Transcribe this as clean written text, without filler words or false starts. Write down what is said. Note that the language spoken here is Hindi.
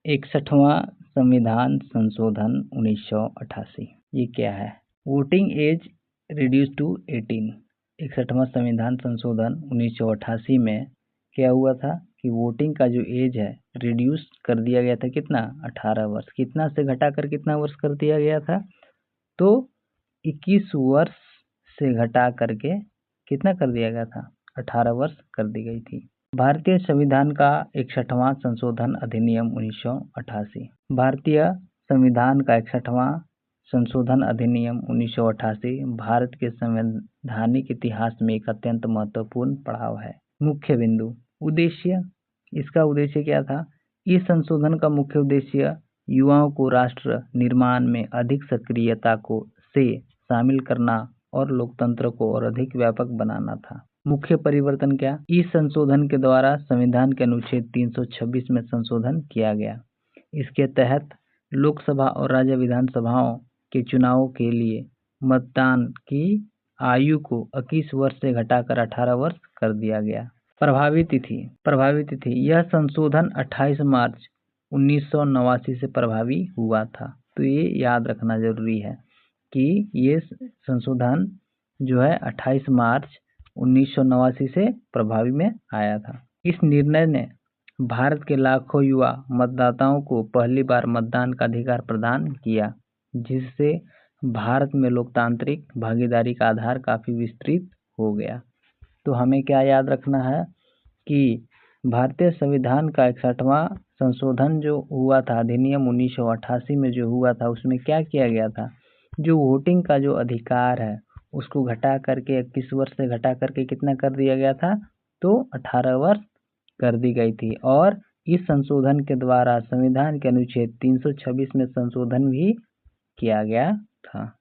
61वां संविधान संशोधन 1988। ये क्या है? Voting age reduce to 18। 61वां संविधान संशोधन 1988 में क्या हुआ था कि वोटिंग का जो एज है रिड्यूस कर दिया गया था। कितना? 18 वर्ष। कितना से घटाकर कितना वर्ष कर दिया गया था? तो 21 वर्ष से घटा करके कितना कर दिया गया था? 18 वर्ष कर दी गई थी। भारतीय संविधान का 61वां संशोधन अधिनियम 1988। भारतीय संविधान का 61वां संशोधन अधिनियम 1988 भारत के संवैधानिक इतिहास में एक अत्यंत महत्वपूर्ण पड़ाव है। मुख्य बिंदु। उद्देश्य। इसका उद्देश्य क्या था? इस संशोधन का मुख्य उद्देश्य युवाओं को राष्ट्र निर्माण में अधिक सक्रियता से शामिल करना और लोकतंत्र को और अधिक व्यापक बनाना था। मुख्य परिवर्तन क्या? इस संशोधन के द्वारा संविधान के अनुच्छेद 326 में संशोधन किया गया। इसके तहत लोकसभा और राज्य विधानसभाओं के चुनावों के लिए मतदान की आयु को 21 वर्ष से घटाकर 18 वर्ष कर दिया गया। प्रभावी तिथि। यह संशोधन 28 मार्च 1989 से प्रभावी हुआ था। तो ये याद रखना जरूरी है कि ये संशोधन जो है 28 मार्च 1989 से प्रभावी में आया था। इस निर्णय ने भारत के लाखों युवा मतदाताओं को पहली बार मतदान का अधिकार प्रदान किया, जिससे भारत में लोकतांत्रिक भागीदारी का आधार काफी विस्तृत हो गया। तो हमें क्या याद रखना है कि भारतीय संविधान का 61वां संशोधन जो हुआ था, अधिनियम 1988 में जो हुआ था, उसमें क्या किया गया था? जो वोटिंग का जो अधिकार है उसको घटा करके 21 वर्ष से घटा करके कितना कर दिया गया था? तो 18 वर्ष कर दी गई थी। और इस संशोधन के द्वारा संविधान के अनुच्छेद 326 में संशोधन भी किया गया था।